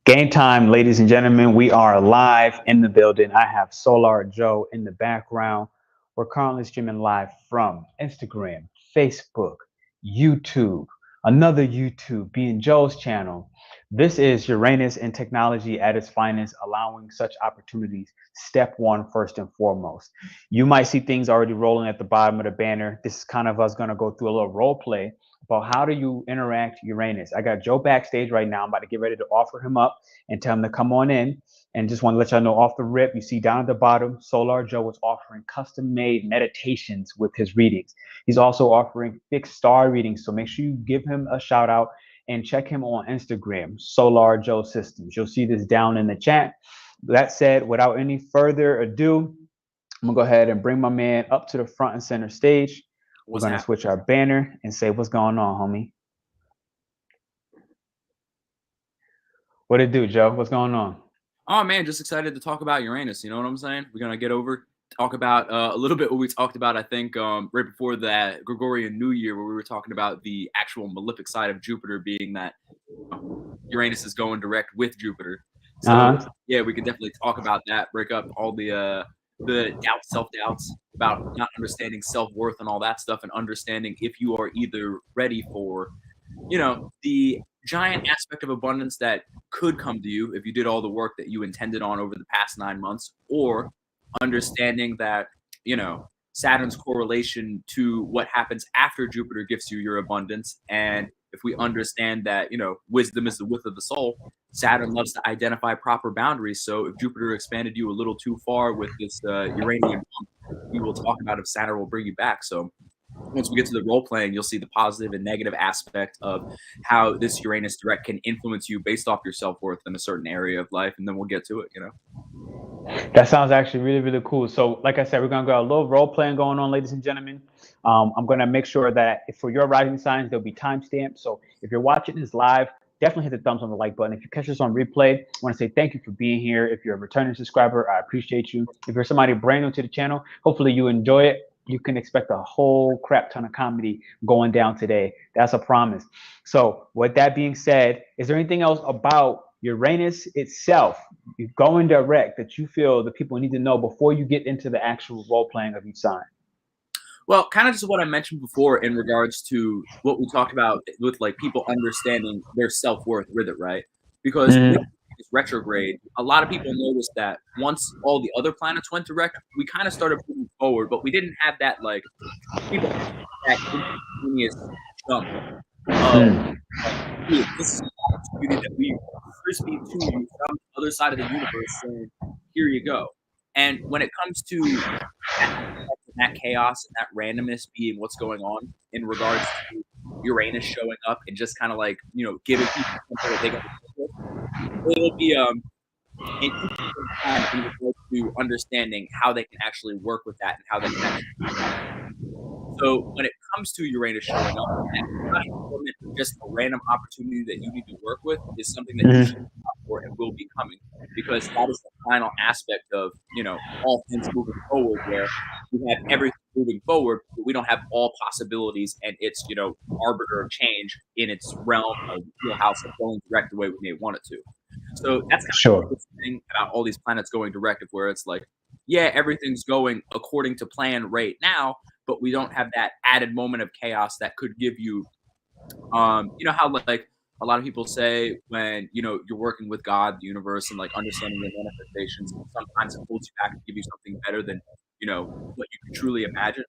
Game time, ladies and gentlemen. We are live in the building. I have Solar Joe in the background. We're currently streaming live from Instagram, Facebook, YouTube, another YouTube being Joe's channel. This is Uranus and technology at its finest, allowing such opportunities. Step one, first and foremost. You might see things already rolling at the bottom of the banner. This is kind of us going to go through a little role play about how do you interact Uranus. I got Joe backstage right now. I'm about to get ready to offer him up and tell him to come on in. And just want to let y'all know off the rip, you see down at the bottom, Solar Joe is offering custom-made meditations with his readings. He's also offering fixed star readings. So make sure you give him a shout out and check him on Instagram, Solar Joe Systems. You'll see this down in the chat. That said, without any further ado, I'm gonna go ahead and bring my man up to the front and center stage. We're going to switch our banner and say, what's going on, homie? What it do, Joe? What's going on? Oh, man, just excited to talk about Uranus. You know what I'm saying? We're going to talk about a little bit what we talked about, I think, right before that Gregorian New Year, where we were talking about the actual malefic side of Jupiter being that Uranus is going direct with Jupiter. So, yeah, we could definitely talk about that, break up all the doubts, self-doubts about not understanding self-worth and all that stuff, and understanding if you are either ready for, the giant aspect of abundance that could come to you if you did all the work that you intended on over the past 9 months, or understanding that, Saturn's correlation to what happens after Jupiter gives you your abundance. And if we understand that, wisdom is the width of the soul, Saturn loves to identify proper boundaries. So if Jupiter expanded you a little too far with this Uranian bump, we will talk about if Saturn will bring you back. So once we get to the role playing, you'll see the positive and negative aspect of how this Uranus direct can influence you based off your self-worth in a certain area of life. And then we'll get to it, That sounds actually really, really cool. So like I said, we're going to go a little role playing going on, ladies and gentlemen. I'm going to make sure that for your rising signs, there'll be timestamps. So if you're watching this live, definitely hit the thumbs on the like button. If you catch us on replay, I want to say thank you for being here. If you're a returning subscriber, I appreciate you. If you're somebody brand new to the channel, hopefully you enjoy it. You can expect a whole crap ton of comedy going down today. That's a promise. So with that being said, is there anything else about Uranus itself, you going direct, that you feel the people need to know before you get into the actual role playing of each sign? Well, kind of just what I mentioned before in regards to what we talked about with like people understanding their self-worth with it, right? Because with this retrograde, a lot of people noticed that once all the other planets went direct, we kind of started moving forward, but we didn't have that like people that instantaneous jump of dude, this is an opportunity that we frisbee to you from the other side of the universe saying, here you go. And when it comes to that chaos and that randomness being what's going on in regards to Uranus showing up and just kind of like, giving people something that they got to work with, it'll be an interesting time in regards to understanding how they can actually work with that and how they can actually. So when it comes to Uranus showing up, just a random opportunity that you need to work with is something that you should look out for and will be coming, because that is the final aspect of, all things moving forward, where we have everything moving forward, but we don't have all possibilities and it's, arbiter of change in its realm of wheelhouse of going direct the way we may want it to. So that's kind of the thing about all these planets going direct, where it's like, yeah, everything's going according to plan right now, but we don't have that added moment of chaos that could give you, how like a lot of people say when, you're working with God, the universe, and like understanding the manifestations, sometimes it holds you back to give you something better than, what you can truly imagine.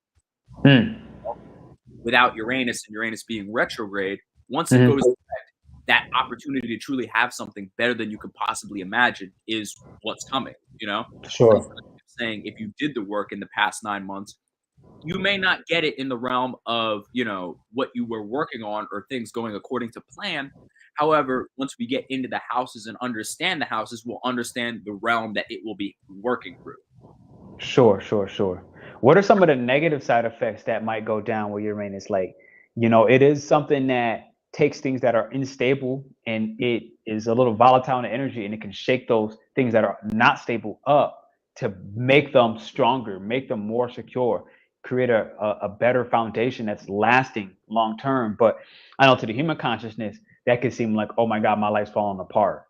Without Uranus and Uranus being retrograde, once it goes direct, that opportunity to truly have something better than you could possibly imagine is what's coming, Sure. Saying if you did the work in the past 9 months, you may not get it in the realm of, what you were working on or things going according to plan. However, once we get into the houses and understand the houses, we'll understand the realm that it will be working through. Sure. What are some of the negative side effects that might go down with Uranus? Like, it is something that takes things that are unstable and it is a little volatile in energy, and it can shake those things that are not stable up to make them stronger, make them more secure, create a better foundation that's lasting long term. But I know to the human consciousness, that could seem like, oh my God, my life's falling apart.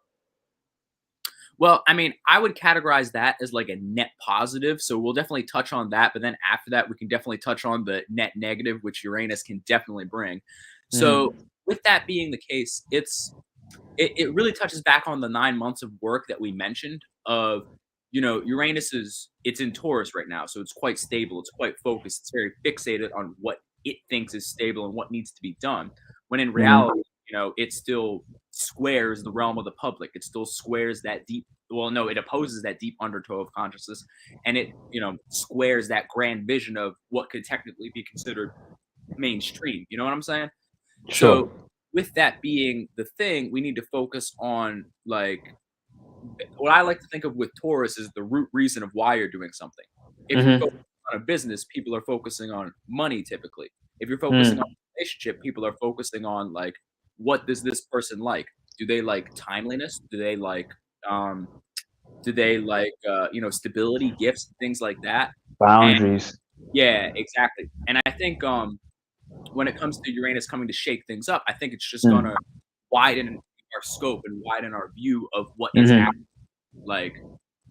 Well, I mean, I would categorize that as like a net positive. So we'll definitely touch on that. But then after that, we can definitely touch on the net negative, which Uranus can definitely bring. So with that being the case, it really touches back on the 9 months of work that we mentioned of, Uranus it's in Taurus right now. So it's quite stable. It's quite focused. It's very fixated on what it thinks is stable and what needs to be done. When in reality, it still squares the realm of the public. It still squares that deep, well, no, it opposes that deep undertow of consciousness. And it, squares that grand vision of what could technically be considered mainstream. You know what I'm saying? Sure. So with that being the thing, we need to focus on like what I like to think of with Taurus is the root reason of why you're doing something. If you're focusing on a business, people are focusing on money typically. If you're focusing on a relationship, people are focusing on like, what does this person like? Do they like timeliness? Do they like stability, gifts, things like that? And Boundaries. yeah, exactly. And I think when it comes to Uranus coming to shake things up, I think it's just gonna widen our scope and widen our view of what is actually like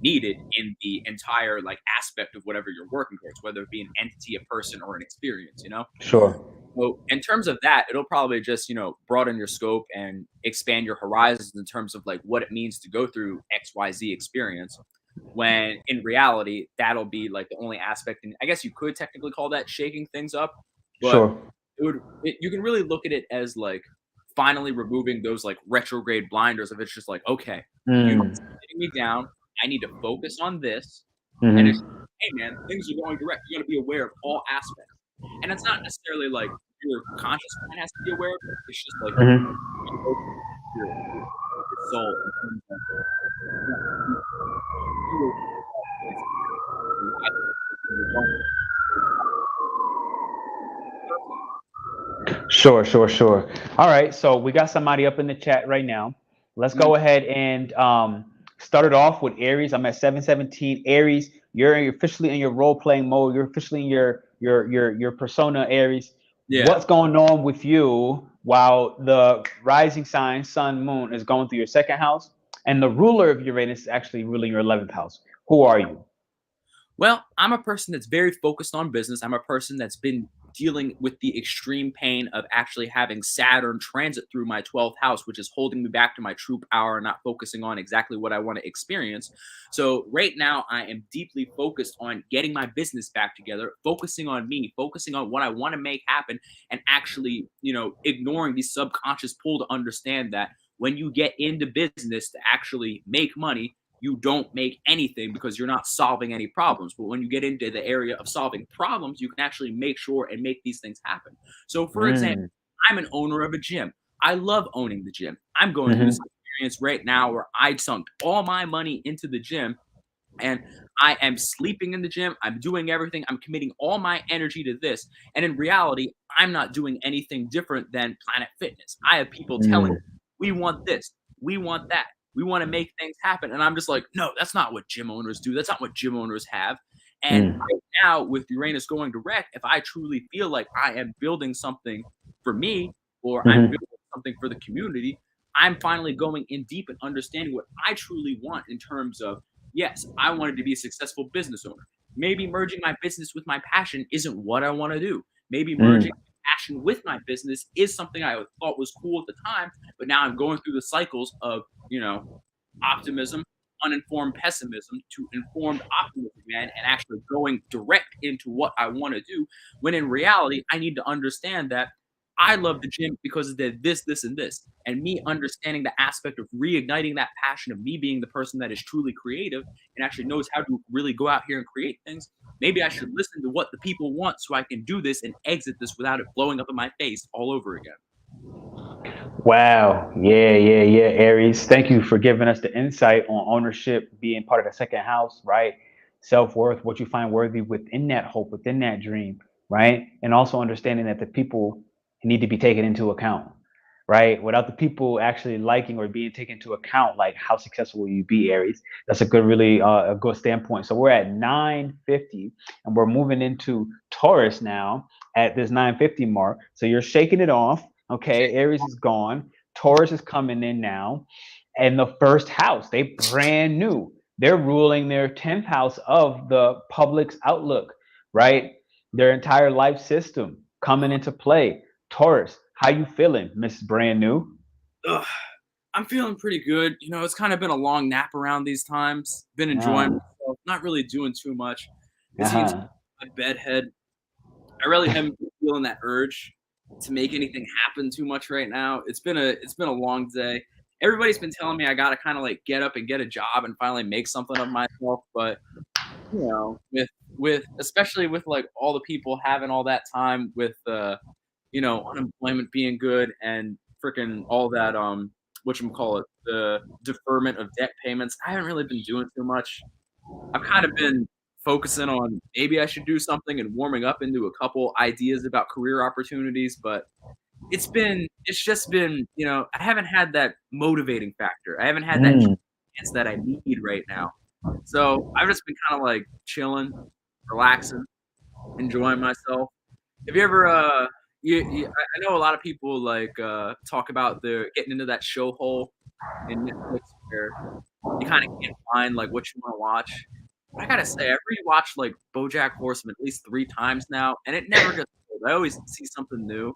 needed in the entire like aspect of whatever you're working towards, whether it be an entity, a person, or an experience, Sure. So in terms of that, it'll probably just, broaden your scope and expand your horizons in terms of like what it means to go through XYZ experience. When in reality, that'll be like the only aspect. And I guess you could technically call that shaking things up, but Sure. you can really look at it as like finally removing those like retrograde blinders of it's just like, okay, you're sitting me down. I need to focus on this. And it's, hey man, things are going direct. You got to be aware of all aspects. And it's not necessarily like your conscious mind has to be aware of it. It's just like your soul. Sure, sure, sure. All right, so we got somebody up in the chat right now. Let's go ahead and start it off with Aries. I'm at 717. Aries, you're officially in your role playing mode. You're officially in your persona, Aries. Yeah. What's going on with you while the rising sign, Sun, Moon, is going through your second house, and the ruler of Uranus is actually ruling your 11th house? Who are you? Well, I'm a person that's very focused on business. I'm a person that's been dealing with the extreme pain of actually having Saturn transit through my 12th house, which is holding me back to my true power and not focusing on exactly what I want to experience. So right now, I am deeply focused on getting my business back together, focusing on me, focusing on what I want to make happen, and actually, ignoring the subconscious pull to understand that when you get into business to actually make money, you don't make anything because you're not solving any problems. But when you get into the area of solving problems, you can actually make sure and make these things happen. So, for example, I'm an owner of a gym. I love owning the gym. I'm going through this experience right now where I sunk all my money into the gym and I am sleeping in the gym. I'm doing everything. I'm committing all my energy to this. And in reality, I'm not doing anything different than Planet Fitness. I have people telling me, we want this, we want that. We want to make things happen. And I'm just like, no, that's not what gym owners do. That's not what gym owners have. And right now, with Uranus going direct, if I truly feel like I am building something for me or I'm building something for the community, I'm finally going in deep and understanding what I truly want in terms of, yes, I wanted to be a successful business owner. Maybe merging my business with my passion isn't what I want to do. Maybe merging passion with my business is something I thought was cool at the time, but now I'm going through the cycles of, optimism, uninformed pessimism to informed optimism, man, and actually going direct into what I want to do. When in reality, I need to understand that I love the gym because it did this, this, and this. And me understanding the aspect of reigniting that passion of me being the person that is truly creative and actually knows how to really go out here and create things. Maybe I should listen to what the people want so I can do this and exit this without it blowing up in my face all over again. Wow. Yeah, Aries. Thank you for giving us the insight on ownership, being part of the second house, right? Self-worth, what you find worthy within that hope, within that dream, right? And also understanding that the people need to be taken into account, right? Without the people actually liking or being taken into account, like how successful will you be, Aries? That's a good, really a good standpoint. So we're at 950 and we're moving into Taurus now at this 950 mark. So you're shaking it off. Okay, Aries is gone. Taurus is coming in now. in the first house. They brand new. They're ruling their 10th house of the public's outlook, right? Their entire life system coming into play. Taurus, how you feeling, Miss Brand New? Ugh, I'm feeling pretty good. You know, it's kind of been a long nap around these times. Been enjoying myself, not really doing too much. It seems my bedhead. I really haven't been feeling that urge to make anything happen too much right now. It's been a long day. Everybody's been telling me I gotta kind of like get up and get a job and finally make something of myself. But you know, with especially with like all the people having all that time with you know, unemployment being good and freaking all that whatchamacallit, the deferment of debt payments, I haven't really been doing too much. I've kind of been focusing on maybe I should do something and warming up into a couple ideas about career opportunities, but it's just been, you know, I haven't had that motivating factor. I haven't had that chance that I need right now. So I've just been kind of like chilling, relaxing, enjoying myself. Have you ever I know a lot of people like talk about the getting into that show hole in Netflix where you kind of can't find like what you want to watch. I gotta say, I've rewatched like BoJack Horseman at least 3 times now, and it never gets old. I always see something new.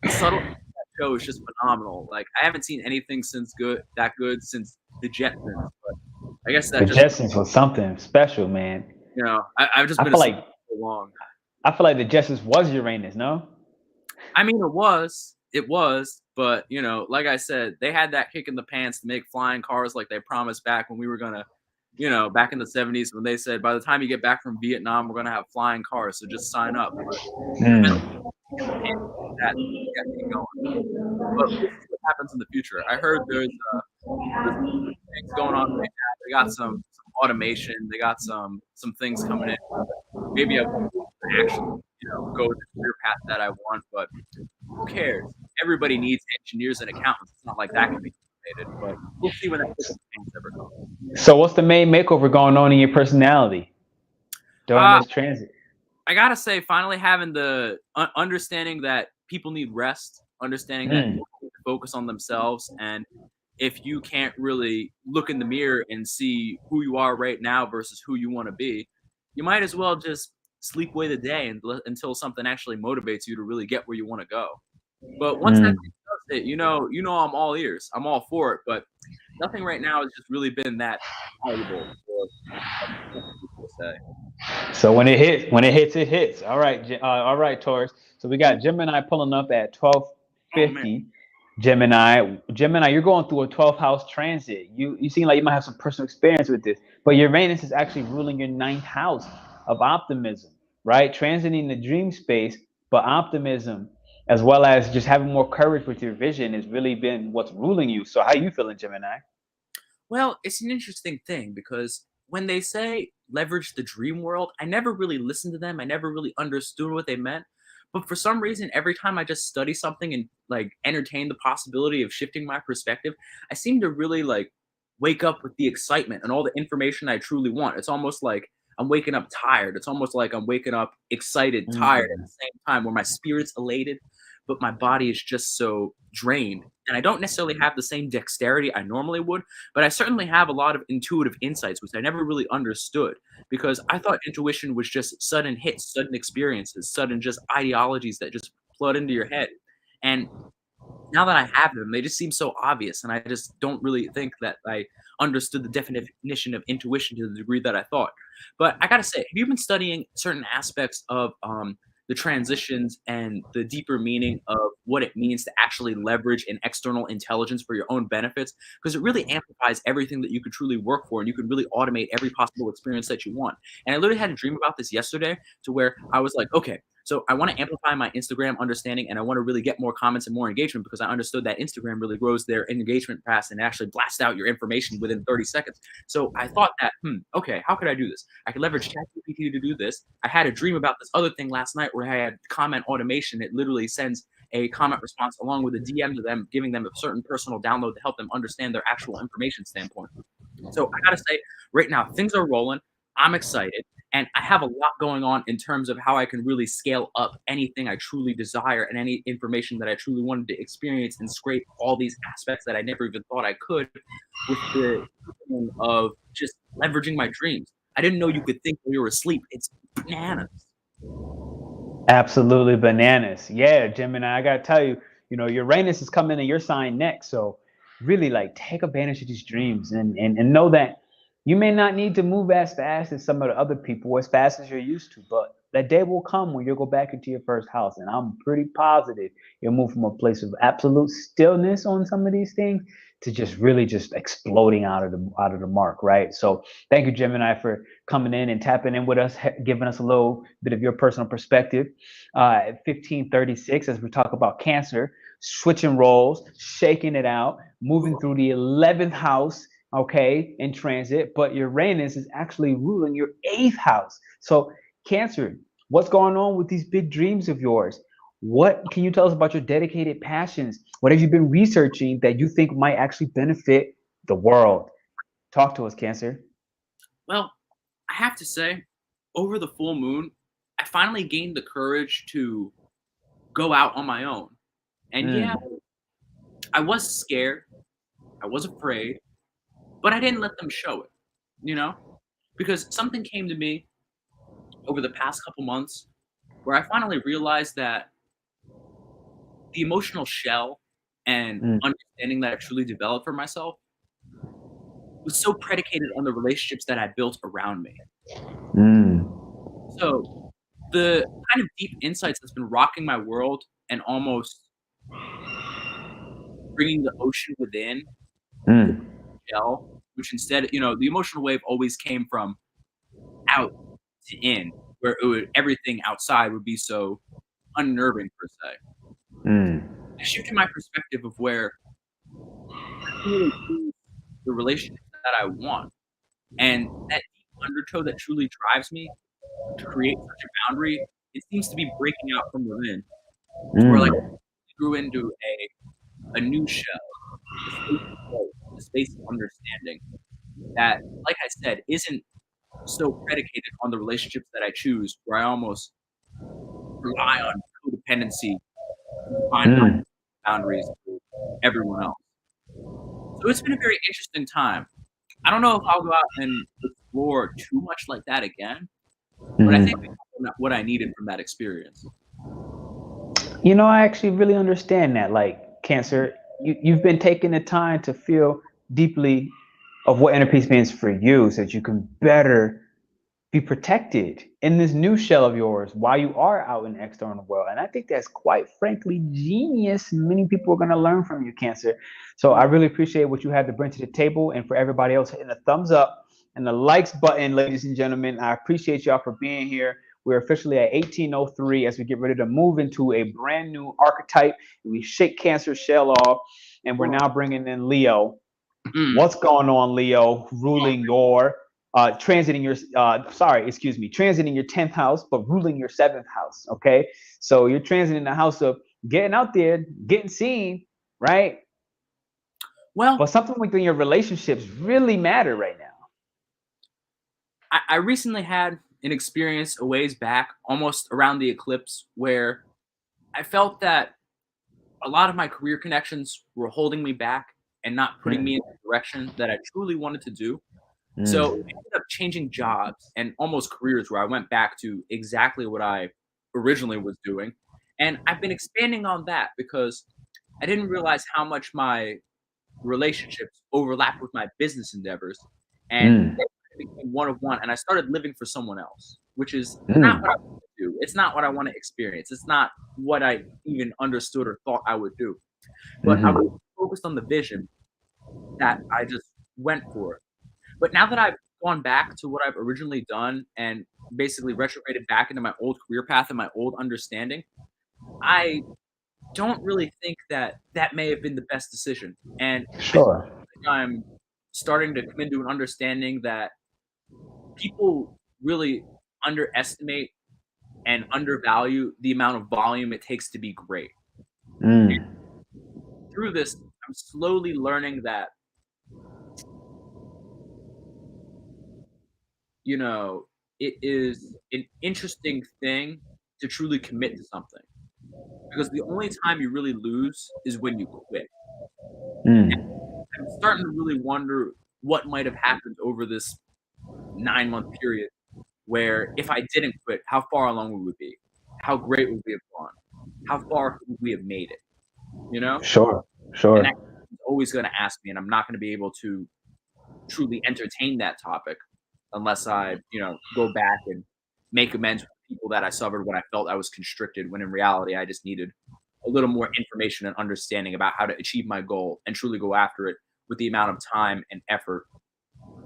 The subtlety of that show is just phenomenal. Like I haven't seen anything since that good since the Jetsons, but I guess that The just Jetsons was something special, man. you know I've just I been feel asleep like for so long. I feel like the Jetsons was Uranus, no? I mean, it was, but you know, like I said, they had that kick in the pants to make flying cars like they promised back when we were gonna, you know, back in the 70s when they said by the time you get back from Vietnam, we're gonna have flying cars, so just sign up. But kick in the pants like that to get me going. But we'll see what happens in the future. I heard there's things going on right now. They got some automation. They got some things coming in. Maybe I won't actually, you know, go the career path that I want, but who cares? Everybody needs engineers and accountants. It's not like that can be automated, but we'll see when that things ever comes. So, what's the main makeover going on in your personality during this transit? I gotta say, finally having the understanding that people need rest, understanding that people need to focus on themselves, and if you can't really look in the mirror and see who you are right now versus who you want to be, you might as well just sleep away the day until something actually motivates you to really get where you want to go. But once that thing does it, you know, I'm all ears. I'm all for it. But nothing right now has just really been that valuable for people to say. So when it hits, it hits. All right, Taurus. So we got Gemini pulling up at 1250. Gemini, you're going through a 12th house transit. You seem like you might have some personal experience with this, but Uranus is actually ruling your 9th house of optimism, right? Transiting the dream space, but optimism as well as just having more courage with your vision has really been what's ruling you. So how you feeling, Gemini? Well, it's an interesting thing because when they say leverage the dream world, I never really listened to them. I never really understood what they meant. But for some reason, every time I just study something and like entertain the possibility of shifting my perspective, I seem to really like wake up with the excitement and all the information I truly want. It's almost like I'm waking up tired. It's almost like I'm waking up excited, tired at the same time, where my spirit's elated, but my body is just so drained. And I don't necessarily have the same dexterity I normally would, but I certainly have a lot of intuitive insights, which I never really understood because I thought intuition was just sudden hits, sudden experiences, sudden just ideologies that just flood into your head. And now that I have them, they just seem so obvious. And I just don't really think that I understood the definition of intuition to the degree that I thought. But I got to say, have you been studying certain aspects of the transitions and the deeper meaning of what it means to actually leverage an external intelligence for your own benefits? Because it really amplifies everything that you could truly work for, and you can really automate every possible experience that you want. And I literally had a dream about this yesterday to where I was like, okay, so I want to amplify my Instagram understanding, and I want to really get more comments and more engagement because I understood that Instagram really grows their engagement fast and actually blasts out your information within 30 seconds. So I thought that, okay, how could I do this? I could leverage ChatGPT to do this. I had a dream about this other thing last night where I had comment automation. It literally sends a comment response along with a DM to them, giving them a certain personal download to help them understand their actual information standpoint. So I got to say, right now, things are rolling. I'm excited. And I have a lot going on in terms of how I can really scale up anything I truly desire and any information that I truly wanted to experience and scrape all these aspects that I never even thought I could with the feeling of just leveraging my dreams. I didn't know you could think when you were asleep. It's bananas. Absolutely bananas. Yeah, Gemini, I gotta tell you, Uranus is coming in your sign next. So really like take advantage of these dreams and know that you may not need to move as fast as some of the other people, as fast as you're used to, but that day will come when you'll go back into your first house. And I'm pretty positive you'll move from a place of absolute stillness on some of these things to just really just exploding out of the mark, right? So thank you, Gemini, for coming in and tapping in with us, giving us a little bit of your personal perspective. At 1536, as we talk about Cancer, switching roles, shaking it out, moving through the 11th house, okay, in transit, but Uranus is actually ruling your 8th house. So, Cancer, what's going on with these big dreams of yours? What can you tell us about your dedicated passions? What have you been researching that you think might actually benefit the world? Talk to us, Cancer. Well, I have to say, over the full moon, I finally gained the courage to go out on my own. And yeah, Mm, I was scared, I was afraid, but I didn't let them show it, you know? Because something came to me over the past couple months where I finally realized that the emotional shell and mm, understanding that I truly developed for myself was so predicated on the relationships that I built around me. mm, So the kind of deep insights that's been rocking my world and almost bringing the ocean within to mm, shell, which instead, the emotional wave always came from out to in, where everything outside would be so unnerving per se. mm, It shifted my perspective of where I can really choose the relationships that I want, and that deep undertow that truly drives me to create such a boundary, it seems to be breaking out from within, to where like mm, I grew into a new shell, a space of growth, a space of understanding that, like I said, isn't so predicated on the relationships that I choose, where I almost rely on codependency to define my mm. boundaries to everyone else. So it's been a very interesting time. I don't know if I'll go out and explore too much like that again, but I think Mhm. I got what I needed from that experience. I actually really understand that. Like Cancer, you've been taking the time to feel deeply of what inner peace means for you so that you can better be protected in this new shell of yours while you are out in the external world. And I think that's quite frankly genius. Many people are going to learn from you, Cancer. So I really appreciate what you had to bring to the table. And for everybody else, hitting the thumbs up and the likes button, ladies and gentlemen, I appreciate y'all for being here. We're officially at 1803 as we get ready to move into a brand new archetype. We shake Cancer's shell off, and we're now bringing in Leo. Mm. What's going on, Leo? Ruling your transiting your transiting your 10th house, but ruling your 7th house. Okay, so you're transiting the house of getting out there, getting seen, right? Well, But something within your relationships really matter right now. I recently had an experience a ways back, almost around the eclipse, where I felt that a lot of my career connections were holding me back and not putting me in the direction that I truly wanted to do. So I Mm, ended up changing jobs and almost careers where I went back to exactly what I originally was doing. And I've been expanding on that because I didn't realize how much my relationships overlapped with my business endeavors. And mm, they became one of one. And I started living for someone else, which is not mm, what I want to do. It's not what I want to experience. It's not what I even understood or thought I would do. But I was mm, focused on the vision that I just went for it. But now that I've gone back to what I've originally done and basically retrograded back into my old career path and my old understanding, I don't really think that that may have been the best decision. And I feel sure. like I'm starting to come into an understanding that people really underestimate and undervalue the amount of volume it takes to be great. Mm, Through this, I'm slowly learning that, you know, it is an interesting thing to truly commit to something. Because the only time you really lose is when you quit. I'm starting to really wonder what might have happened over this 9-month period where if I didn't quit, how far along would we be? How great would we have gone? How far would we have made it? You know? Sure, And that's sure. always going to ask me, and I'm not going to be able to truly entertain that topic unless I, go back and make amends with people that I suffered when I felt I was constricted, when in reality I just needed a little more information and understanding about how to achieve my goal and truly go after it with the amount of time and effort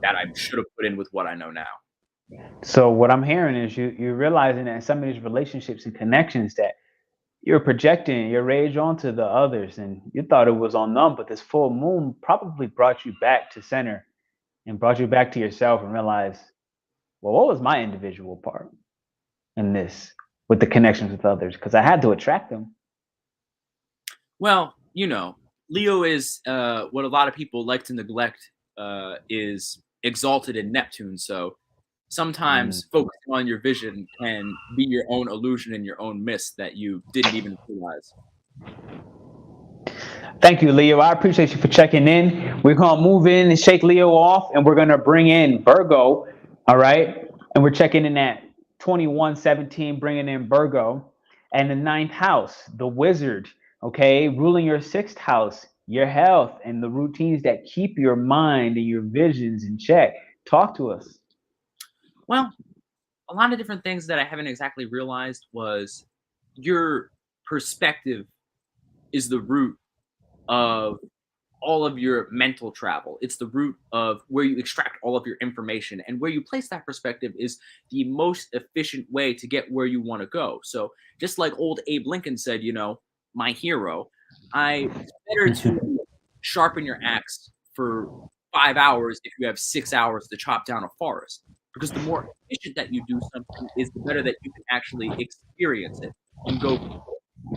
that I should have put in with what I know now. So what I'm hearing is you're realizing that in some of these relationships and connections that you're projecting your rage onto the others, and you thought it was on them, but this full moon probably brought you back to center and brought you back to yourself and realized, well, what was my individual part in this with the connections with others? Because I had to attract them. Well, Leo is what a lot of people like to neglect is exalted in Neptune. So sometimes focusing on your vision can be your own illusion and your own mist that you didn't even realize. Thank you, Leo. I appreciate you for checking in. We're going to move in and shake Leo off, and we're going to bring in Virgo. All right. And we're checking in at 2117, bringing in Virgo. And the ninth house, the wizard, okay, ruling your sixth house, your health, and the routines that keep your mind and your visions in check. Talk to us. Well, a lot of different things that I haven't exactly realized was your perspective is the root of all of your mental travel. It's the root of where you extract all of your information, and where you place that perspective is the most efficient way to get where you want to go. So just like old Abe Lincoln said, my hero, it's better to sharpen your axe for 5 hours if you have 6 hours to chop down a forest. Because the more efficient that you do something is the better that you can actually experience it and go through it.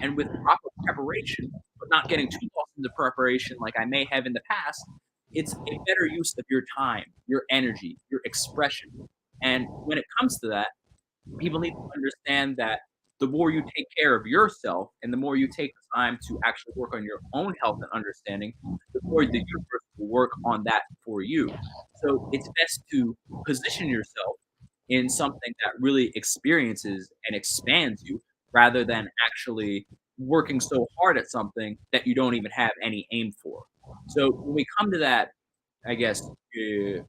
And with proper preparation, but not getting too lost into preparation like I may have in the past, it's a better use of your time, your energy, your expression. And when it comes to that, people need to understand that the more you take care of yourself and the more you take the time to actually work on your own health and understanding, the more the universe will work on that for you. So it's best to position yourself in something that really experiences and expands you rather than actually working so hard at something that you don't even have any aim for. So when we come to that, I guess, the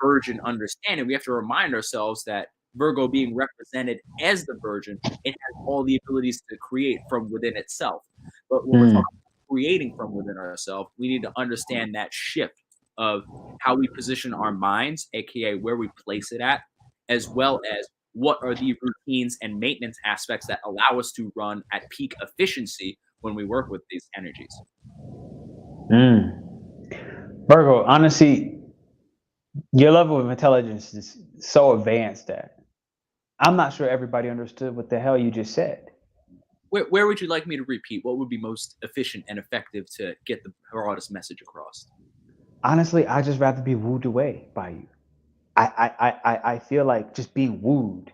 virgin understanding, we have to remind ourselves that Virgo being represented as the virgin, it has all the abilities to create from within itself. But when we're talking about creating from within ourselves, we need to understand that shift of how we position our minds, aka where we place it at, as well as what are the routines and maintenance aspects that allow us to run at peak efficiency when we work with these energies. Virgo, honestly, your level of intelligence is so advanced that I'm not sure everybody understood what the hell you just said. Where would you like me to repeat? What would be most efficient and effective to get the broadest message across? Honestly, I just rather be wooed away by you. I feel like just being wooed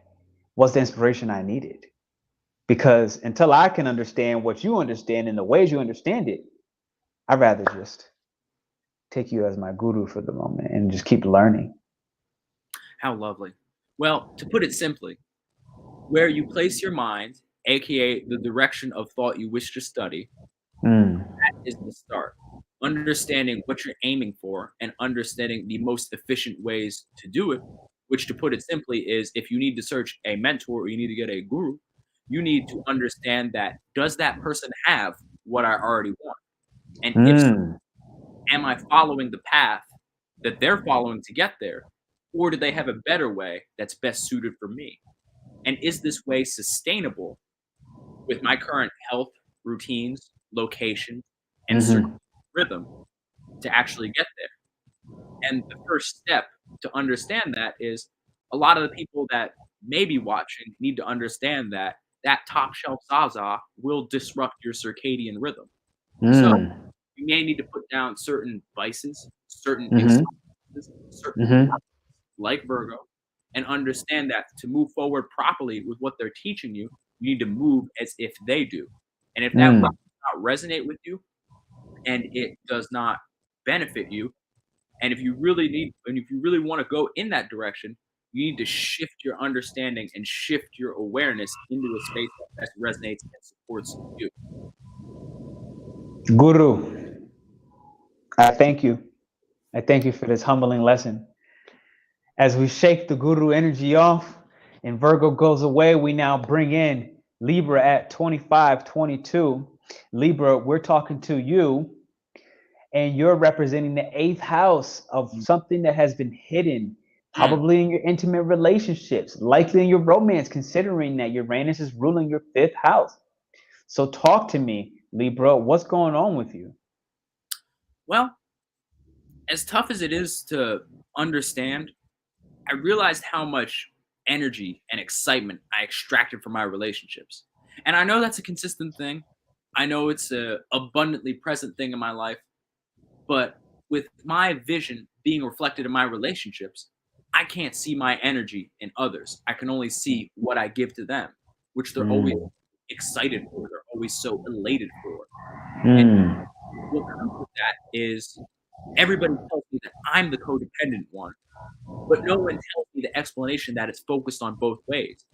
was the inspiration I needed. Because until I can understand what you understand and the ways you understand it, I'd rather just take you as my guru for the moment and just keep learning. How lovely. Well, to put it simply, where you place your mind, aka the direction of thought you wish to study, that is the start. Understanding what you're aiming for and understanding the most efficient ways to do it, which, to put it simply, is if you need to search a mentor or you need to get a guru, you need to understand that does that person have what I already want? And if so, am I following the path that they're following to get there? Or do they have a better way that's best suited for me? And is this way sustainable with my current health, routines, location, and rhythm to actually get there? And the first step to understand that is a lot of the people that may be watching need to understand that that top shelf Zaza will disrupt your circadian rhythm. So you may need to put down certain vices, certain experiences, certain like Virgo, and understand that to move forward properly with what they're teaching you, you need to move as if they do. And if that does not resonate with you and it does not benefit you, and if you really want to go in that direction, you need to shift your understanding and shift your awareness into a space that best resonates and supports you. Guru, I thank you. I thank you for this humbling lesson. As we shake the Guru energy off and Virgo goes away, we now bring in Libra at 2522. Libra, we're talking to you, and you're representing the 8th house of something that has been hidden, probably in your intimate relationships, likely in your romance, considering that Uranus is ruling your 5th house. So talk to me, Libra. What's going on with you? Well, as tough as it is to understand, I realized how much energy and excitement I extracted from my relationships. And I know that's a consistent thing. I know it's a abundantly present thing in my life. But with my vision being reflected in my relationships, I can't see my energy in others. I can only see what I give to them, which they're always excited for. They're always so elated for. And what comes with that is everybody tells me that I'm the codependent one, but no one tells me the explanation that it's focused on both ways.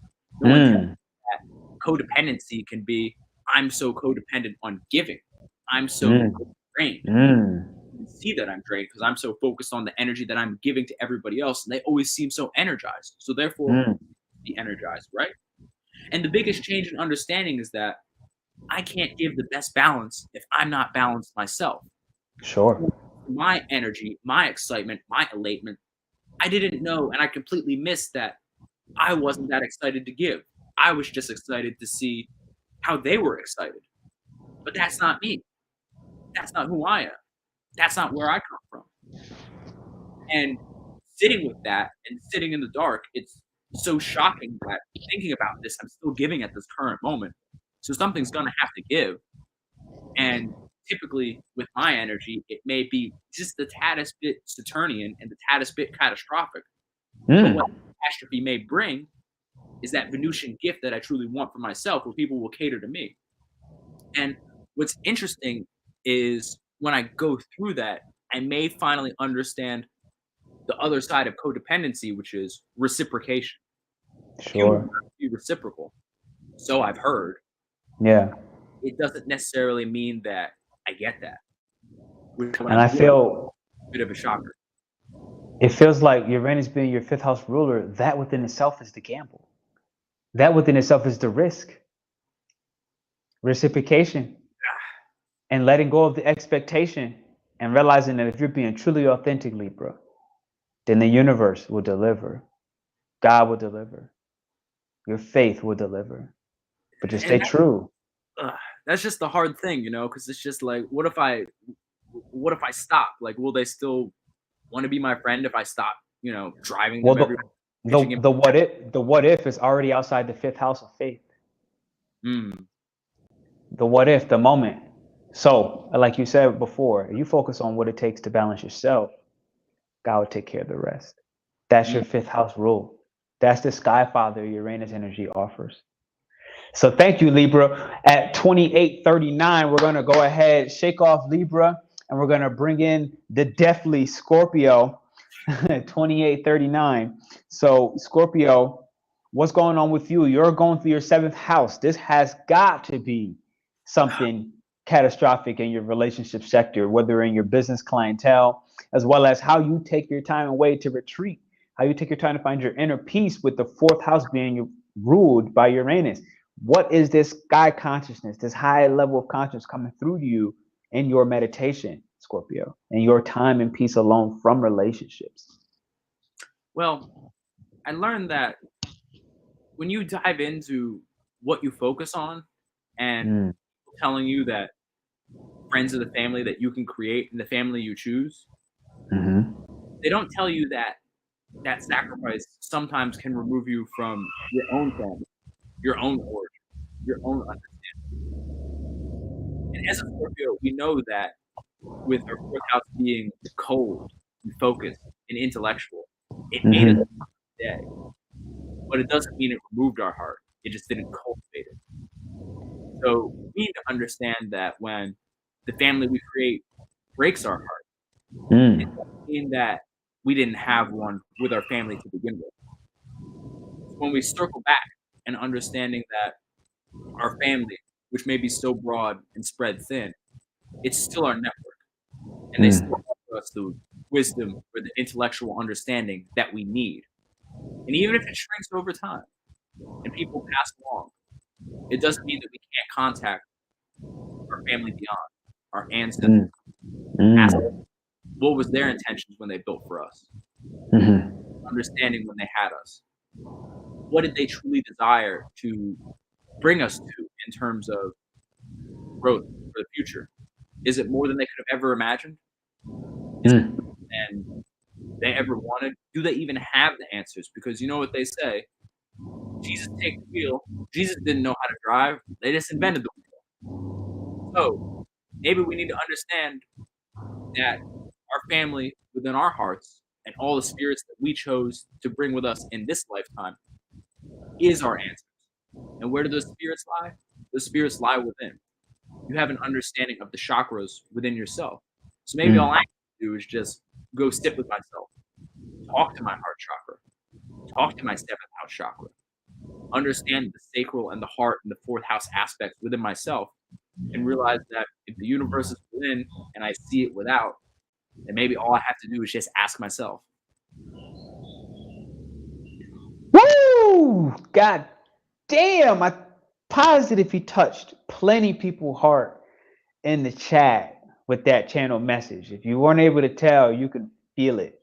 No one tells me that codependency can be, I'm so codependent on giving. I'm so drained. You see that I'm drained because I'm so focused on the energy that I'm giving to everybody else, and they always seem so energized. So therefore, be energized, right? And the biggest change in understanding is that I can't give the best balance if I'm not balanced myself. Sure. My energy, my excitement, my elatement, I didn't know, and I completely missed that I wasn't that excited to give. I was just excited to see how they were excited. But that's not me. That's not who I am. That's not where I come from. And sitting with that and sitting in the dark, it's so shocking that thinking about this, I'm still giving at this current moment. So something's going to have to give. And typically with my energy, it may be just the taddest bit Saturnian and the taddest bit catastrophic. But what catastrophe may bring is that Venusian gift that I truly want for myself, where people will cater to me. And what's interesting is when I go through that, I may finally understand the other side of codependency, which is reciprocation. Sure. Humans have to be reciprocal. So I've heard. Yeah. It doesn't necessarily mean that I get that. And I feel a bit of a shocker. It feels like Uranus being your 5th house ruler, that within itself is the gamble. That within itself is the risk. Reciprocation. And letting go of the expectation and realizing that if you're being truly authentic, Libra, then the universe will deliver. God will deliver. Your faith will deliver. But just stay true. That's just the hard thing, because it's just like, what if I stop? Like, will they still want to be my friend if I stop, driving them everywhere? The what if is already outside the 5th house of faith. The what if, the moment. So, like you said before, you focus on what it takes to balance yourself, God will take care of the rest. That's your 5th house rule. That's the Sky Father Uranus energy offers. So thank you, Libra. At 2839, we're going to go ahead, shake off Libra, and we're going to bring in the deathly Scorpio. 2839. So Scorpio, what's going on with you? You're going through your 7th house. This has got to be something catastrophic in your relationship sector, whether in your business clientele, as well as how you take your time away to retreat, how you take your time to find your inner peace with the 4th house being ruled by Uranus. What is this sky consciousness, this high level of consciousness coming through to you in your meditation, Scorpio, and your time and peace alone from relationships? Well, I learned that when you dive into what you focus on and telling you that friends of the family that you can create and the family you choose, they don't tell you that that sacrifice sometimes can remove you from your own family, your own origin, your own understanding. And as a Scorpio, we know that with our 4th house being cold and focused and intellectual, it made us day. But it doesn't mean it removed our heart. It just didn't cultivate it. So we need to understand that when the family we create breaks our heart, it doesn't mean that we didn't have one with our family to begin with. It's when we circle back and understanding that our family, which may be so broad and spread thin, it's still our network. And they still offer us the wisdom or the intellectual understanding that we need. And even if it shrinks over time and people pass along, it doesn't mean that we can't contact our family beyond, our ancestors, ask what was their intentions when they built for us, understanding when they had us. What did they truly desire to bring us to in terms of growth for the future? Is it more than they could have ever imagined? Is it more than they ever wanted? Do they even have the answers? Because you know what they say, Jesus take the wheel. Jesus didn't know how to drive. They just invented the wheel. So maybe we need to understand that our family within our hearts and all the spirits that we chose to bring with us in this lifetime is our answers. And where do those spirits lie? The spirits lie within. You have an understanding of the chakras within yourself. So maybe all I have to do is just go sit with myself, talk to my heart chakra, talk to my seventh house chakra, understand the sacral and the heart and the fourth house aspects within myself, and realize that if the universe is within and I see it without, then maybe all I have to do is just ask myself. Woo! God damn! I'm positive he touched plenty people's heart in the chat with that channel message. If you weren't able to tell, you could feel it.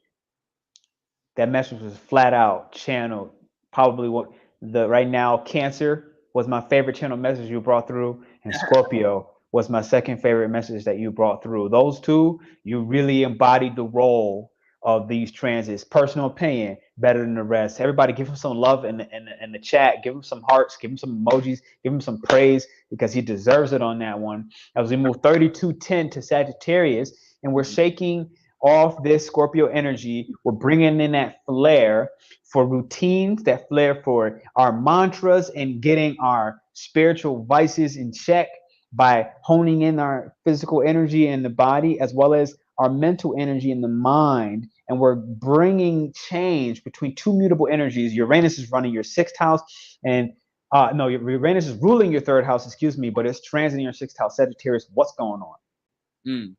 That message was flat out channeled. Probably what the right now Cancer was my favorite channel message you brought through, and Scorpio was my second favorite message that you brought through. Those two, you really embodied the role of these transits. Personal opinion, better than the rest. Everybody give him some love in the chat. Give him some hearts. Give him some emojis. Give him some praise because he deserves it on that one. As we move 3210 to Sagittarius, and we're shaking off this Scorpio energy, we're bringing in that flair for routines, that flair for our mantras, and getting our spiritual vices in check by honing in our physical energy in the body as well as our mental energy in the mind. And we're bringing change between two mutable energies. Uranus is running your sixth house, and no, Uranus is ruling your third house, excuse me, but it's transiting your sixth house. Sagittarius, what's going on?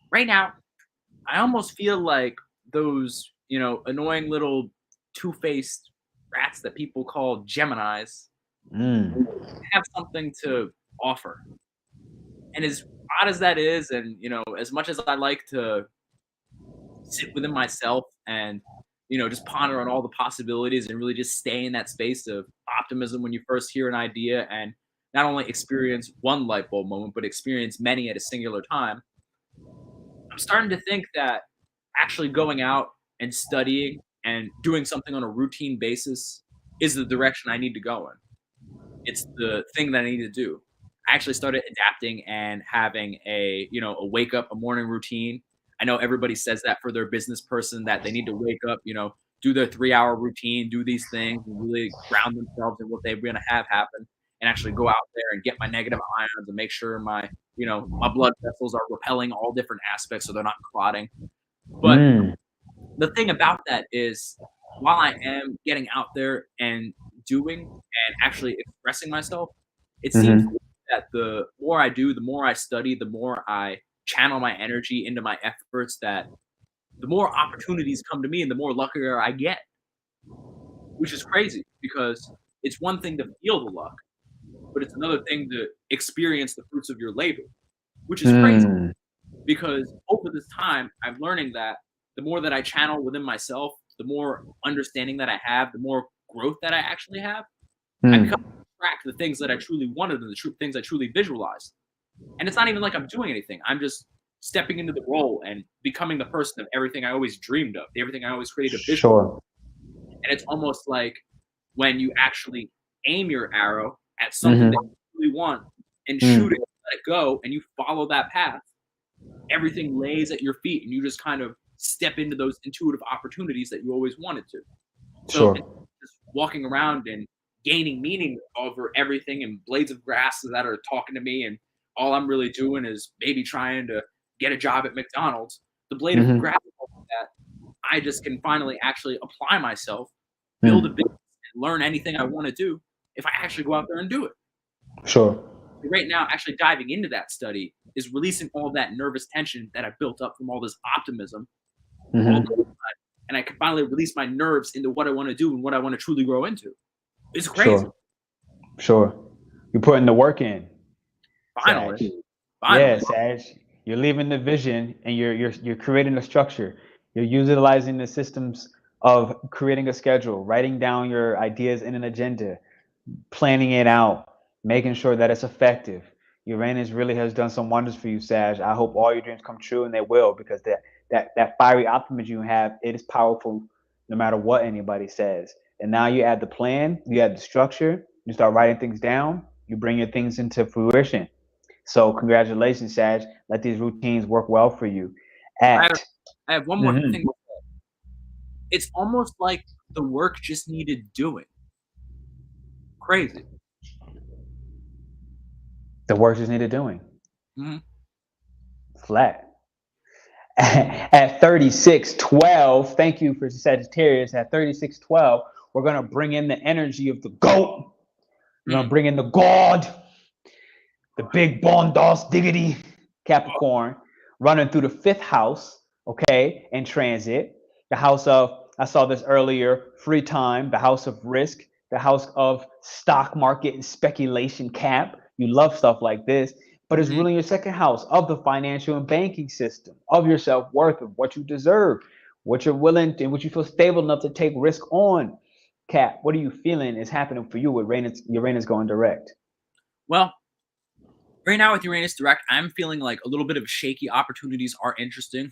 Right now, I almost feel like those, annoying little two-faced rats that people call Geminis have something to offer. And as odd as that is, and, as much as I like to sit within myself and, just ponder on all the possibilities and really just stay in that space of optimism when you first hear an idea and not only experience one light bulb moment, but experience many at a singular time, I'm starting to think that actually going out and studying and doing something on a routine basis is the direction I need to go in. It's the thing that I need to do. I actually started adapting and having a wake up, a morning routine. I know everybody says that for their business person that they need to wake up, do their 3-hour routine, do these things and really ground themselves in what they're going to have happen and actually go out there and get my negative ions and make sure my blood vessels are repelling all different aspects so they're not clotting. But the thing about that is while I am getting out there and doing and actually expressing myself, it seems that the more I do, the more I study, the more I channel my energy into my efforts, that the more opportunities come to me and the more luckier I get, which is crazy because it's one thing to feel the luck, but it's another thing to experience the fruits of your labor, which is crazy because over this time, I'm learning that the more that I channel within myself, the more understanding that I have, the more growth that I actually have, I become to track the things that I truly wanted and the things I truly visualized. And it's not even like I'm doing anything. I'm just stepping into the role and becoming the person of everything I always dreamed of, everything I always created a vision of. And it's almost like when you actually aim your arrow at something that you really want and shoot it, let it go, and you follow that path, everything lays at your feet and you just kind of step into those intuitive opportunities that you always wanted to. So Sure. just walking around and gaining meaning over everything and blades of grass that are talking to me, and all I'm really doing is maybe trying to get a job at McDonald's. The blade of Mm-hmm. grass that I just can finally actually apply myself, build a Mm. business, and learn anything I want to do if I actually go out there and do it. Sure. Right now, actually diving into that study is releasing all that nervous tension that I built up from all this optimism, all Mm-hmm. the, and I can finally release my nerves into what I want to do and what I want to truly grow into. It's crazy. Sure. Sure. You're putting the work in, Finally, Sag. Yeah, finally. Sag. You're leaving the vision and you're creating a structure. You're utilizing the systems of creating a schedule, writing down your ideas in an agenda, planning it out, making sure that it's effective. Uranus really has done some wonders for you, Sag. I hope all your dreams come true, and they will, because that fiery optimism you have, it is powerful no matter what anybody says. And now you add the plan, you add the structure, you start writing things down, you bring your things into fruition. So congratulations, Sag. Let these routines work well for you. I have, At I have one more mhm. thing. It's almost like the work just needed doing. Crazy. The work just needed doing. Mm-hmm. Flat. At 3612, thank you for Sagittarius. At 3612, we're going to bring in the energy of the goat. We're going to bring in the god, the big bondos diggity Capricorn, running through the fifth house, okay, in transit. The house of, I saw this earlier, free time, the house of risk, the house of stock market and speculation cap. You love stuff like this, but it's Mm-hmm. really your second house of the financial and banking system, of your self worth, of what you deserve, what you're willing to, and what you feel stable enough to take risk on. Cap, what are you feeling is happening for you with Uranus going direct? Well, right now with Uranus direct, I'm feeling like a little bit of shaky opportunities are interesting.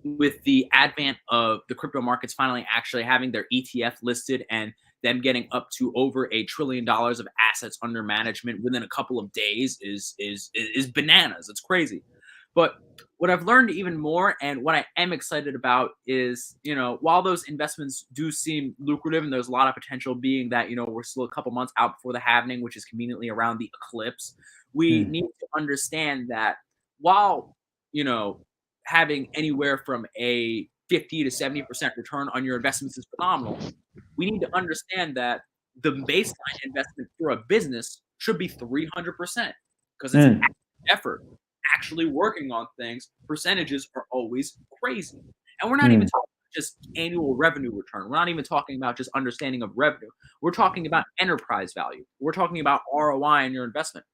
With the advent of the crypto markets finally actually having their ETF listed and them getting up to over $1 trillion of assets under management within a couple of days is bananas. It's crazy. But what I've learned even more and what I am excited about is, while those investments do seem lucrative and there's a lot of potential being that, we're still a couple months out before the halving, which is conveniently around the eclipse, we Hmm. need to understand that while, you know, having anywhere from a 50 to 70% return on your investments is phenomenal, we need to understand that the baseline investment for a business should be 300% because it's Hmm. effort. Actually working on things, percentages are always crazy. And we're not even Hmm. talking just annual revenue return. We're not even talking about just understanding of revenue. We're talking about enterprise value. We're talking about ROI in your investment.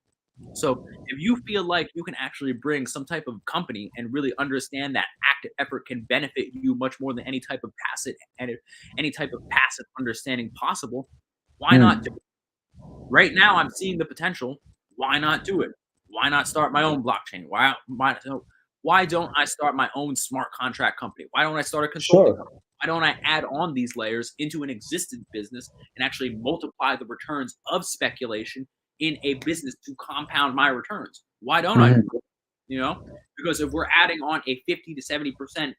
So if you feel like you can actually bring some type of company and really understand that active effort can benefit you much more than any type of passive understanding possible, why not do Hmm. it? Right now I'm seeing the potential. Why not do it? Why not start my own blockchain? Why don't I start my own smart contract company? Why don't I start a consulting Sure. company? Why don't I add on these layers into an existing business and actually multiply the returns of speculation in a business to compound my returns? Why don't I do Hmm. it? Because if we're adding on a 50 to 70%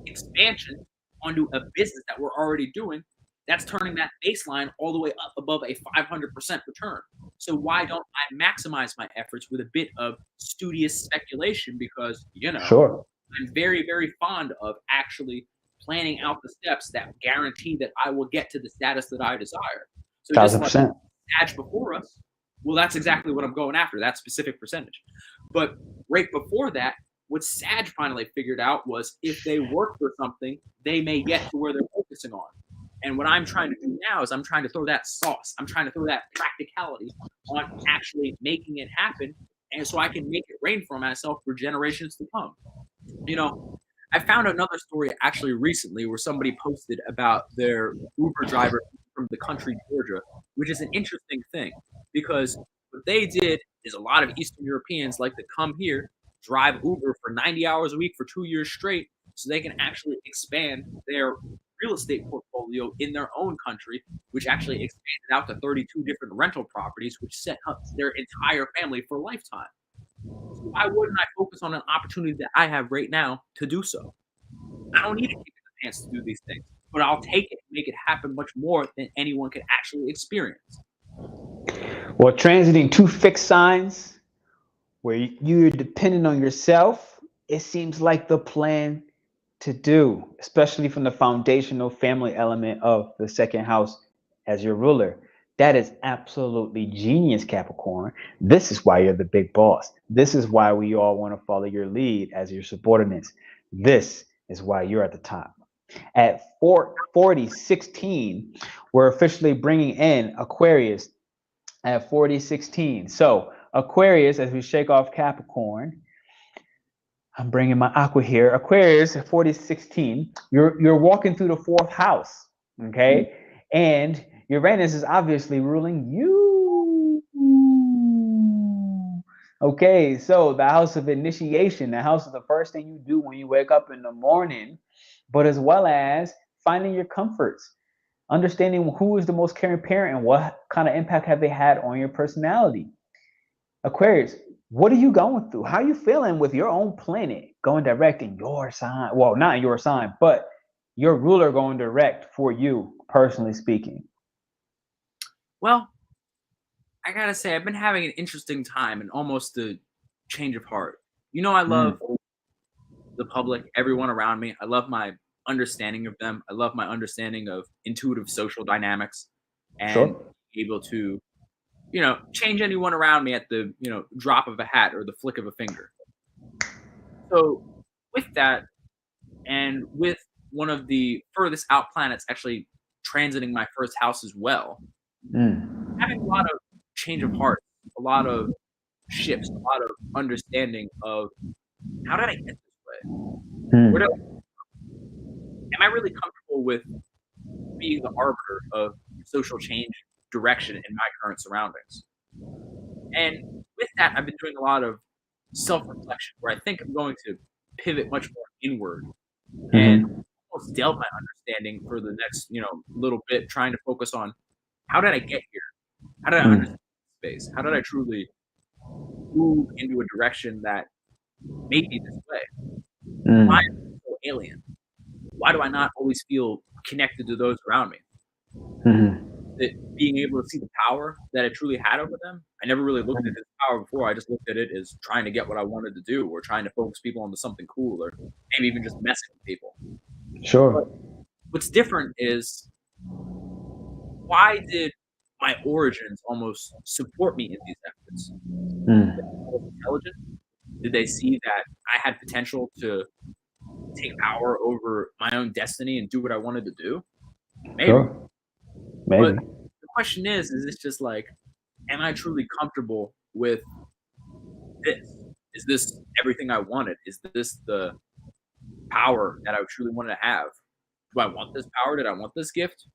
expansion onto a business that we're already doing, that's turning that baseline all the way up above a 500% return. So why don't I maximize my efforts with a bit of studious speculation? Because, Sure. I'm very, very fond of actually planning out the steps that guarantee that I will get to the status that I desire. So just Thousand like percent. Sag before us, well, that's exactly what I'm going after, that specific percentage. But right before that, what Sag finally figured out was if they work for something, they may get to where they're focusing on. And what I'm trying to do now is I'm trying to throw that sauce. I'm trying to throw that practicality on actually making it happen. And so I can make it rain for myself for generations to come. You know, I found another story actually recently where somebody posted about their Uber driver from the country Georgia, which is an interesting thing because what they did is a lot of Eastern Europeans like to come here, drive Uber for 90 hours a week for 2 years straight so they can actually expand their real estate portfolio in their own country, which actually expanded out to 32 different rental properties, which set up their entire family for a lifetime. So why wouldn't I focus on an opportunity that I have right now to do so? I don't need a kick in the pants to do these things. but I'll take it and make it happen much more than anyone can actually experience. Well, transiting two fixed signs where you're dependent on yourself, it seems like the plan to do, especially from the foundational family element of the second house as your ruler. That is absolutely genius, Capricorn. This is why you're the big boss. This is why we all want to follow your lead as your subordinates. This is why you're at the top. At 4016, we're officially bringing in Aquarius at 4016. So Aquarius, as we shake off Capricorn, I'm bringing my aqua here. Aquarius at 4016, you're walking through the fourth house, okay? And Uranus is obviously ruling you. Okay, so the house of initiation, the house of the first thing you do when you wake up in the morning, but as well as finding your comforts, understanding who is the most caring parent and what kind of impact have they had on your personality. Aquarius, what are you going through? How are you feeling with your own planet going direct in your sign? Well, not in your sign, but your ruler going direct for you, personally speaking. Well, I gotta say, I've been having an interesting time and almost a change of heart. You know, I love the public, everyone around me. I love my understanding of them. I love my understanding of intuitive social dynamics and able to, change anyone around me at the, drop of a hat or the flick of a finger. So with that, and with one of the furthest out planets actually transiting my first house as well, having a lot of change of heart, a lot of shifts, a lot of understanding of how did I get this way? Am I really comfortable with being the arbiter of social change direction in my current surroundings? And with that, I've been doing a lot of self-reflection where I think I'm going to pivot much more inward and almost delve my understanding for the next, little bit, trying to focus on how did I get here? How did I understand space? How did I truly move into a direction that made me this way? Why am I so alien? Why do I not always feel connected to those around me? That being able to see the power that I truly had over them. I never really looked at this power before. I just looked at it as trying to get what I wanted to do, or trying to focus people onto something cool, or maybe even just messing with people. But what's different is, why did my origins almost support me in these efforts? I was intelligent? Did they see that I had potential to take power over my own destiny and do what I wanted to do? Maybe. But the question is it just like, am I truly comfortable with this? Is this everything I wanted? Is this the power that I truly wanted to have? Do I want this power? Did I want this gift?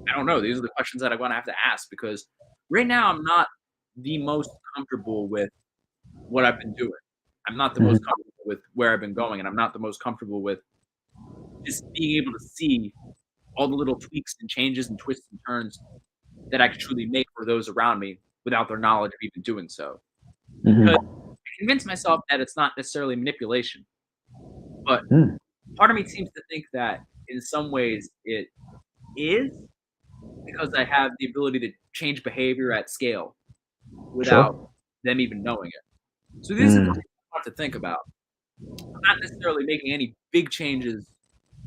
I don't know. These are the questions that I'm going to have to ask, because right now I'm not the most comfortable with what I've been doing. I'm not the most comfortable with where I've been going, and I'm not the most comfortable with just being able to see all the little tweaks and changes and twists and turns that I could truly make for those around me without their knowledge of even doing so. Because I convince myself that it's not necessarily manipulation, but part of me seems to think that in some ways it is, because I have the ability to change behavior at scale without them even knowing it. So this is what I want to think about. I'm not necessarily making any big changes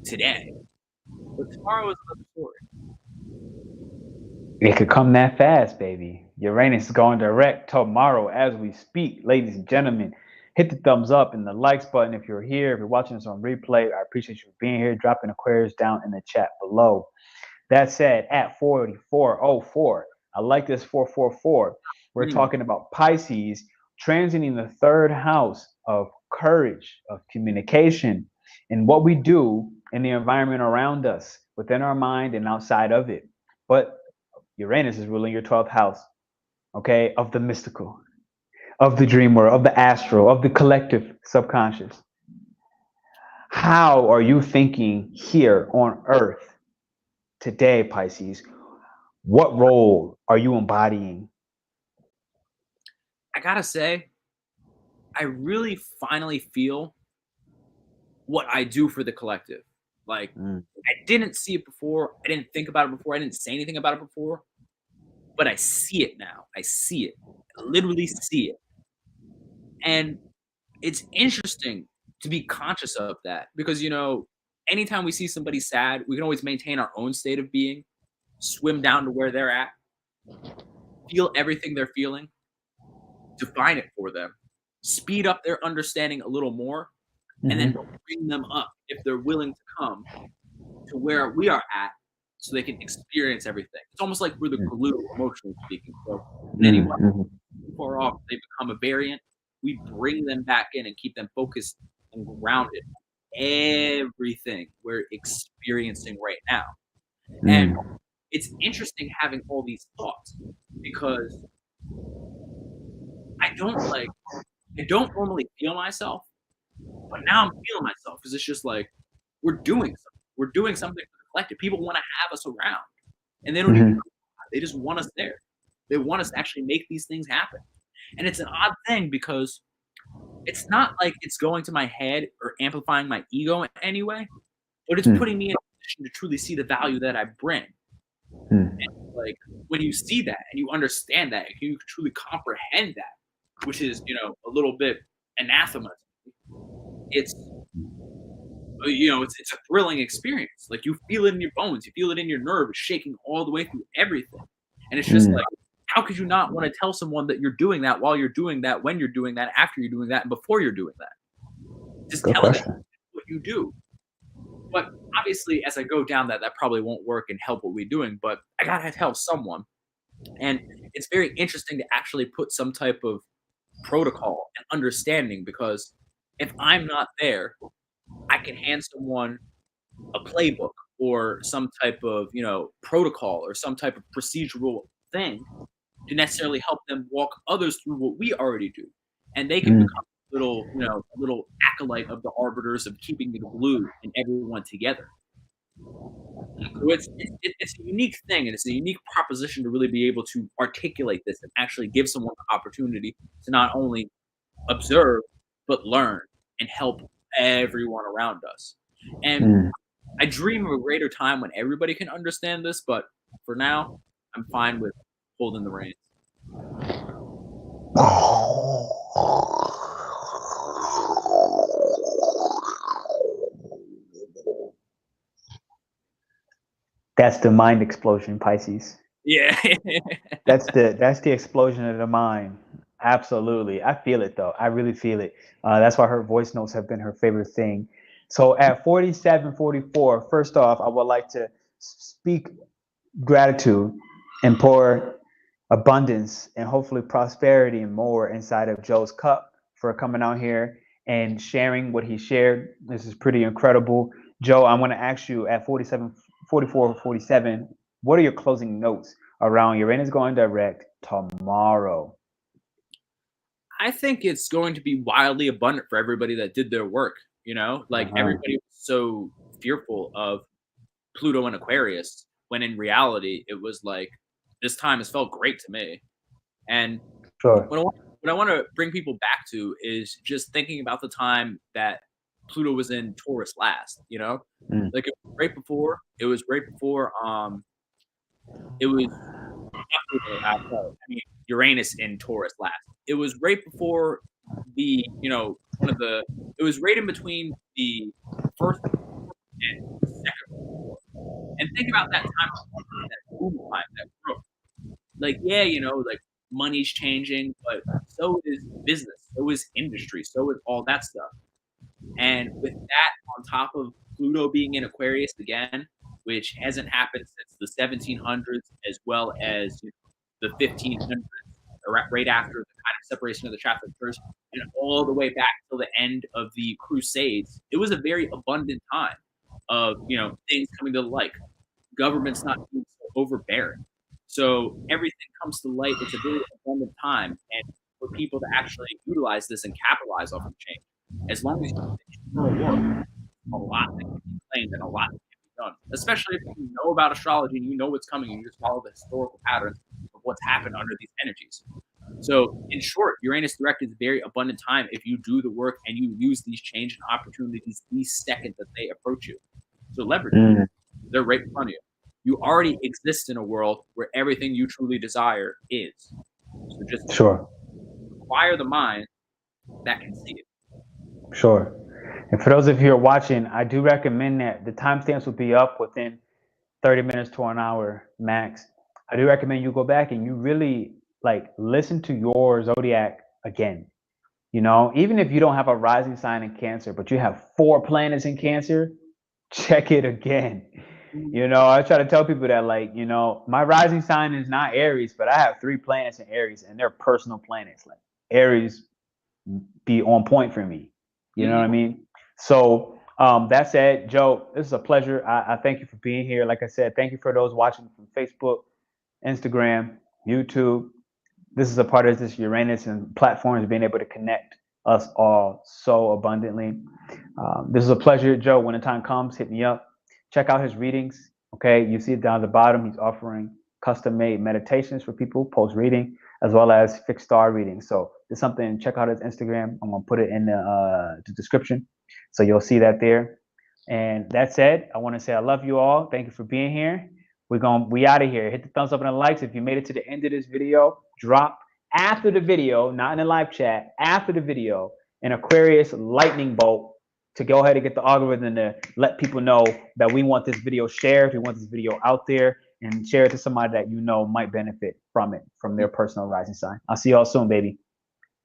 today, but tomorrow is another story. It could come that fast, baby. Uranus is going direct tomorrow as we speak. Ladies and gentlemen, hit the thumbs up and the likes button if you're here. If you're watching us on replay, I appreciate you being here. Dropping Aquarius down in the chat below. That said, at 4404, I like this 444. We're talking about Pisces transiting the third house of courage, of communication, and what we do in the environment around us, within our mind and outside of it. But Uranus is ruling your 12th house, okay, of the mystical, of the dream world, of the astral, of the collective subconscious. How are you thinking here on Earth today, Pisces? What role are you embodying? I gotta say, I really finally feel what I do for the collective. Like, I didn't see it before. I didn't think about it before. I didn't say anything about it before. But I see it now. I see it. I literally see it. And it's interesting to be conscious of that because, you know, anytime we see somebody sad, we can always maintain our own state of being, swim down to where they're at, feel everything they're feeling, define it for them, speed up their understanding a little more, and then bring them up if they're willing to come to where we are at so they can experience everything. It's almost like we're the glue, emotionally speaking. So when anyone too far off, they become a variant, we bring them back in and keep them focused and grounded. Everything we're experiencing right now. And it's interesting having all these thoughts because I don't normally feel myself, but now I'm feeling myself because it's just like we're doing something. We're doing something for the collective. People want to have us around, and they don't even know that. They just want us there. They want us to actually make these things happen. And it's an odd thing because it's not like it's going to my head or amplifying my ego in any way, but it's putting me in a position to truly see the value that I bring. And like when you see that and you understand that, and you truly comprehend that, which is, you know, a little bit anathema. It's, you know, it's a thrilling experience. Like you feel it in your bones, you feel it in your nerves, shaking all the way through everything. And it's just like, how could you not want to tell someone that you're doing that while you're doing that, when you're doing that, after you're doing that, and before you're doing that? Just tell them what you do. But obviously, as I go down that probably won't work and help what we're doing. But I gotta tell someone, and it's very interesting to actually put some type of protocol and understanding because if I'm not there, I can hand someone a playbook or some type of, you know, protocol or some type of procedural thing to necessarily help them walk others through what we already do. And they can become a little acolyte of the arbiters of keeping the glue and everyone together. So it's a unique thing, and it's a unique proposition to really be able to articulate this and actually give someone the opportunity to not only observe, but learn and help everyone around us. And I dream of a greater time when everybody can understand this, but for now, I'm fine with holding the reins. That's the mind explosion, Pisces. Yeah. That's the explosion of the mind. Absolutely. I feel it though. I really feel it. That's why her voice notes have been her favorite thing. So at 4744, first off, I would like to speak gratitude and pour abundance and hopefully prosperity and more inside of Joe's cup for coming out here and sharing what he shared. This is pretty incredible. Joe, I'm going to ask you at 44, 47, what are your closing notes around Uranus going direct tomorrow? I think it's going to be wildly abundant for everybody that did their work. You know, like everybody was so fearful of Pluto and Aquarius when in reality it was like this time has felt great to me. And what I want to bring people back to is just thinking about the time that Pluto was in Taurus last, you know, like it was right before it was Uranus in Taurus last. It was right before the, you know, it was right in between the first and second. And think about that time, that boom time, that growth. Like, yeah, you know, like money's changing, but so is business, so is industry, so is all that stuff. And with that on top of Pluto being in Aquarius again, which hasn't happened since the 1700s, as well as, you know, the 1500s, right after the kind of separation of the Catholic Church, and all the way back till the end of the Crusades, it was a very abundant time of, you know, things coming to light, governments not being so overbearing. So everything comes to light. It's a very abundant time, and for people to actually utilize this and capitalize off of change, as long as you work, a lot that can be claimed and a lot that can be done. Especially if you know about astrology and you know what's coming, and you just follow the historical patterns of what's happened under these energies. So, in short, Uranus direct is a very abundant time if you do the work and you use these change and opportunities the second that they approach you. So leverage it. Mm. They're right in front of you. You already exist in a world where everything you truly desire is. So just Sure. acquire the mind that can see it. Sure. And for those of you who are watching, I do recommend that the timestamps will be up within 30 minutes to an hour max. I do recommend you go back and you really like listen to your zodiac again. You know, even if you don't have a rising sign in Cancer, but you have 4 planets in Cancer, check it again. You know, I try to tell people that, like, you know, my rising sign is not Aries, but I have 3 planets in Aries and they're personal planets. Like, Aries be on point for me. You know what I mean? So, that said, Joe, this is a pleasure. I thank you for being here. Like I said, thank you for those watching from Facebook, Instagram, YouTube. This is a part of this Uranus and platforms being able to connect us all so abundantly. This is a pleasure, Joe. When the time comes, hit me up. Check out his readings. Okay, you see it down at the bottom. He's offering custom-made meditations for people post reading, as well as fixed star readings. So it's something. Check out his Instagram. I'm gonna put it in the description, so you'll see that there. And that said, I want to say I love you all. Thank you for being here. We out of here. Hit the thumbs up and the likes if you made it to the end of this video. Drop after the video, not in the live chat, after the video, an Aquarius lightning bolt to go ahead and get the algorithm to let people know that we want this video shared, we want this video out there, and share it to somebody that you know might benefit from it, from their personal rising sign. I'll see y'all soon, baby.